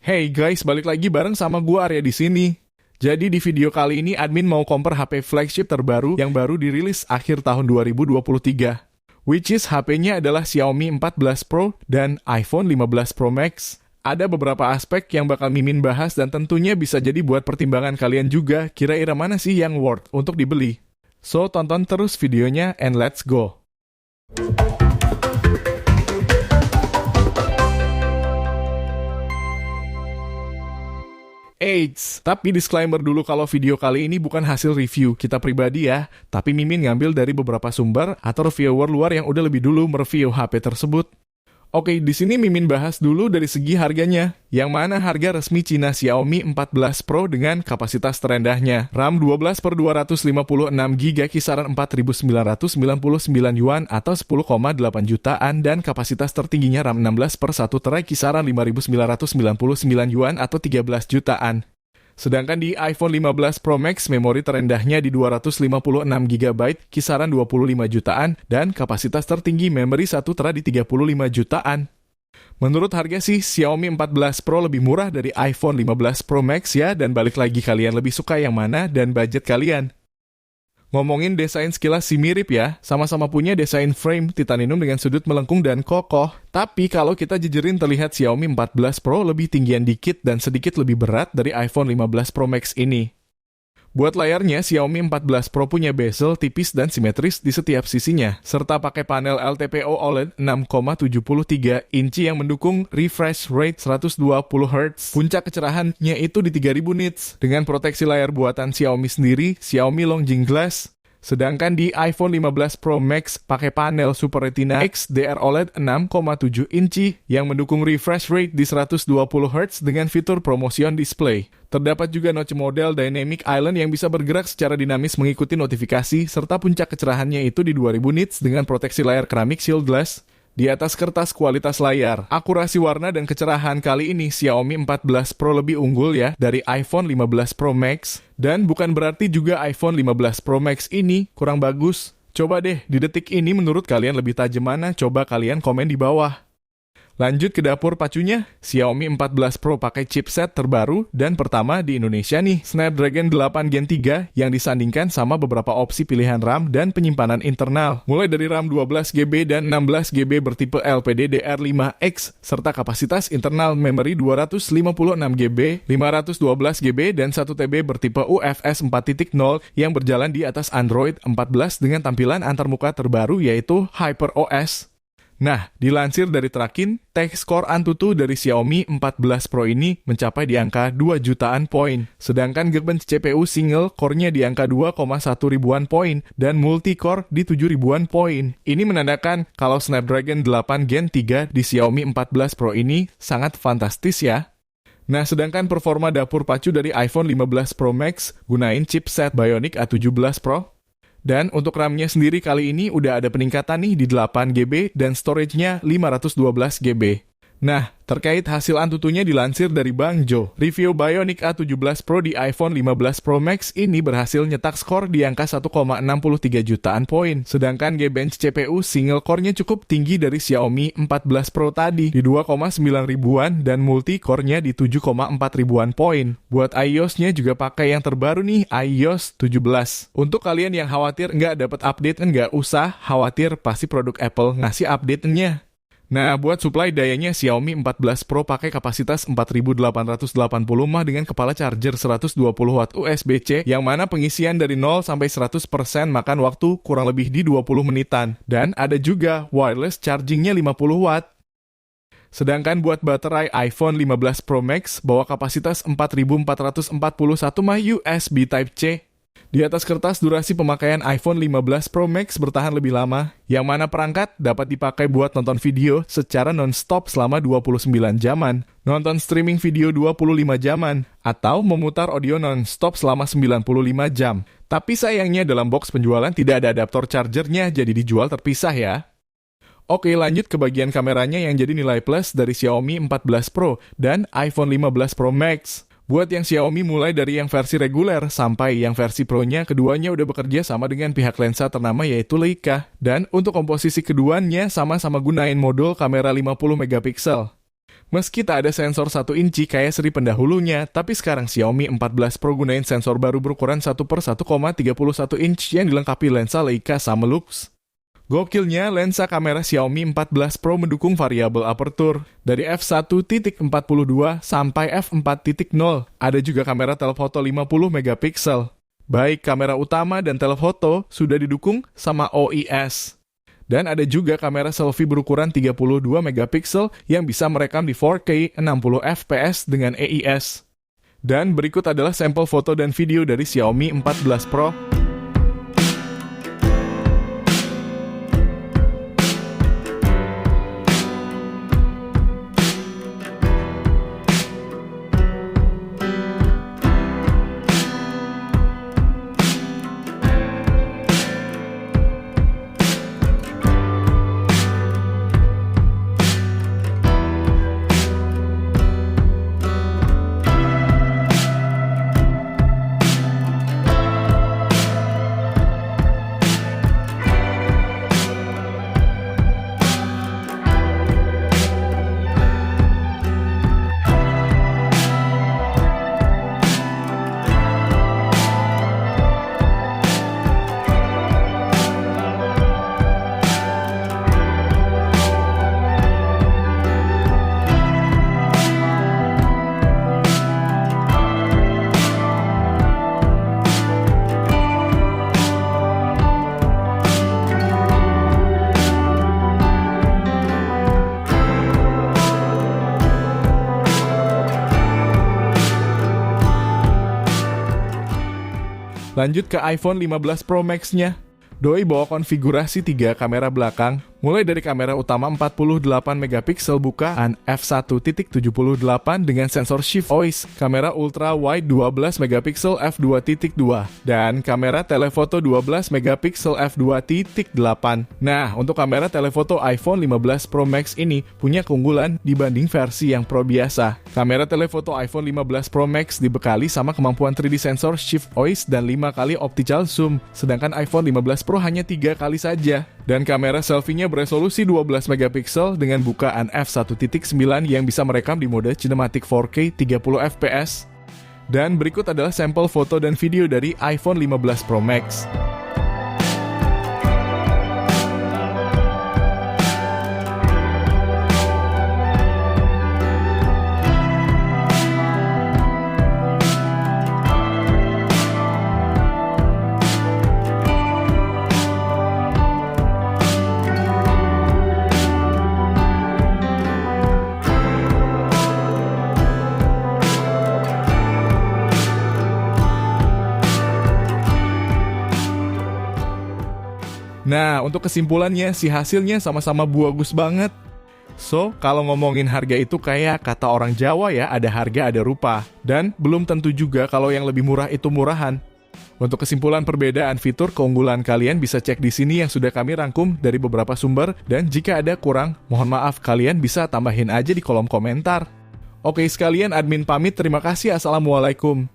Hey guys, balik lagi bareng sama gua Arya di sini. Jadi di video kali ini admin mau compare HP flagship terbaru yang baru dirilis akhir tahun 2023. Which is HP-nya adalah Xiaomi 14 Pro dan iPhone 15 Pro Max. Ada beberapa aspek yang bakal Mimin bahas dan tentunya bisa jadi buat pertimbangan kalian juga kira-kira mana sih yang worth untuk dibeli. So tonton terus videonya and let's go. Eits, tapi disclaimer dulu kalau video kali ini bukan hasil review kita pribadi ya, tapi Mimin ngambil dari beberapa sumber atau reviewer luar yang udah lebih dulu mereview HP tersebut. Oke, di sini Mimin bahas dulu dari segi harganya, yang mana harga resmi Cina Xiaomi 14 Pro dengan kapasitas terendahnya. RAM 12/256GB kisaran 4.999 Yuan atau 10,8 jutaan dan kapasitas tertingginya RAM 16/1 TB kisaran 5.999 Yuan atau 13 jutaan. Sedangkan di iPhone 15 Pro Max, memori terendahnya di 256GB, kisaran 25 jutaan, dan kapasitas tertinggi memori 1 TB di 35 jutaan. Menurut harga sih, Xiaomi 14 Pro lebih murah dari iPhone 15 Pro Max ya, dan balik lagi kalian lebih suka yang mana dan budget kalian. Ngomongin desain sekilas sih mirip ya, sama-sama punya desain frame titanium dengan sudut melengkung dan kokoh. Tapi kalau kita jejerin terlihat Xiaomi 14 Pro lebih tinggian dikit dan sedikit lebih berat dari iPhone 15 Pro Max ini. Buat layarnya, Xiaomi 14 Pro punya bezel tipis dan simetris di setiap sisinya, serta pakai panel LTPO OLED 6,73 inci yang mendukung refresh rate 120Hz. Puncak kecerahannya itu di 3000 nits, dengan proteksi layar buatan Xiaomi sendiri, Xiaomi Longjing Glass. Sedangkan di iPhone 15 Pro Max pakai panel Super Retina XDR OLED 6,7 inci yang mendukung refresh rate di 120Hz dengan fitur ProMotion Display. Terdapat juga notch model Dynamic Island yang bisa bergerak secara dinamis mengikuti notifikasi, serta puncak kecerahannya itu di 2000 nits dengan proteksi layar keramik Shield Glass. Di atas kertas kualitas layar, akurasi warna dan kecerahan kali ini Xiaomi 14 Pro lebih unggul ya dari iPhone 15 Pro Max. Dan bukan berarti juga iPhone 15 Pro Max ini kurang bagus. Coba deh, di detik ini menurut kalian lebih tajam mana? Coba kalian komen di bawah. Lanjut ke dapur pacunya, Xiaomi 14 Pro pakai chipset terbaru dan pertama di Indonesia nih, Snapdragon 8 Gen 3 yang disandingkan sama beberapa opsi pilihan RAM dan penyimpanan internal. Mulai dari RAM 12GB dan 16GB bertipe LPDDR5X, serta kapasitas internal memori 256GB, 512GB, dan 1TB bertipe UFS 4.0 yang berjalan di atas Android 14 dengan tampilan antarmuka terbaru yaitu HyperOS. Nah, dilansir dari Trakin, tech score Antutu dari Xiaomi 14 Pro ini mencapai di angka 2 jutaan poin. Sedangkan Geekbench CPU single core-nya di angka 2,1 ribuan poin dan multi-core di 7 ribuan poin. Ini menandakan kalau Snapdragon 8 Gen 3 di Xiaomi 14 Pro ini sangat fantastis ya. Nah, sedangkan performa dapur pacu dari iPhone 15 Pro Max gunain chipset Bionic A17 Pro. Dan untuk RAM-nya sendiri kali ini udah ada peningkatan nih di 8GB dan storage-nya 512GB. Nah, terkait hasil Antutunya dilansir dari Bang Jo. Review Bionic A17 Pro di iPhone 15 Pro Max ini berhasil nyetak skor di angka 1,63 jutaan poin. Sedangkan Geekbench CPU single core-nya cukup tinggi dari Xiaomi 14 Pro tadi di 2,9 ribuan dan multi-core-nya di 7,4 ribuan poin. Buat iOS-nya juga pakai yang terbaru nih, iOS 17. Untuk kalian yang khawatir nggak dapat update, nggak usah khawatir, pasti produk Apple ngasih update-nya. Nah, buat suplai dayanya Xiaomi 14 Pro pakai kapasitas 4880 mAh dengan kepala charger 120W USB-C yang mana pengisian dari 0 sampai 100% makan waktu kurang lebih di 20 menitan. Dan ada juga wireless chargingnya 50W. Sedangkan buat baterai iPhone 15 Pro Max bawa kapasitas 4441 mAh USB Type-C. Di atas kertas, durasi pemakaian iPhone 15 Pro Max bertahan lebih lama, yang mana perangkat dapat dipakai buat nonton video secara non-stop selama 29 jaman, nonton streaming video 25 jaman, atau memutar audio non-stop selama 95 jam. Tapi sayangnya dalam box penjualan tidak ada adaptor chargernya, jadi dijual terpisah ya. Oke, lanjut ke bagian kameranya yang jadi nilai plus dari Xiaomi 14 Pro dan iPhone 15 Pro Max. Buat yang Xiaomi mulai dari yang versi reguler sampai yang versi Pro-nya, keduanya udah bekerja sama dengan pihak lensa ternama yaitu Leica. Dan untuk komposisi keduanya sama-sama gunain modul kamera 50 megapiksel. Meski tak ada sensor 1 inci kayak seri pendahulunya, tapi sekarang Xiaomi 14 Pro gunain sensor baru berukuran 1/1,31 inch yang dilengkapi lensa Leica sama lux. Gokilnya, lensa kamera Xiaomi 14 Pro mendukung variabel aperture dari f1.42 sampai f4.0. Ada juga kamera telefoto 50 megapiksel. Baik kamera utama dan telefoto sudah didukung sama OIS. Dan ada juga kamera selfie berukuran 32 megapiksel yang bisa merekam di 4K 60 fps dengan EIS. Dan berikut adalah sampel foto dan video dari Xiaomi 14 Pro. Lanjut ke iPhone 15 Pro Max-nya. Doi bawa konfigurasi 3 kamera belakang, mulai dari kamera utama 48 megapiksel bukaan f1.78 dengan sensor shift OIS, kamera ultra wide 12 megapiksel f2.2, dan kamera telefoto 12 megapiksel f2.8. Nah, untuk kamera telefoto iPhone 15 Pro Max ini punya keunggulan dibanding versi yang Pro biasa. Kamera telefoto iPhone 15 Pro Max dibekali sama kemampuan 3D sensor shift OIS dan 5 kali optical zoom, sedangkan iPhone 15 Pro hanya 3 kali saja. Dan kamera selfie-nya beresolusi 12 megapiksel dengan bukaan f1.9 yang bisa merekam di mode cinematic 4K 30 fps. Dan berikut adalah sampel foto dan video dari iPhone 15 Pro Max. Nah, untuk kesimpulannya, si hasilnya sama-sama bagus banget. So, kalau ngomongin harga itu kayak kata orang Jawa ya, ada harga ada rupa. Dan belum tentu juga kalau yang lebih murah itu murahan. Untuk kesimpulan perbedaan fitur keunggulan kalian bisa cek di sini yang sudah kami rangkum dari beberapa sumber. Dan jika ada kurang, mohon maaf kalian bisa tambahin aja di kolom komentar. Oke sekalian, admin pamit, terima kasih, assalamualaikum.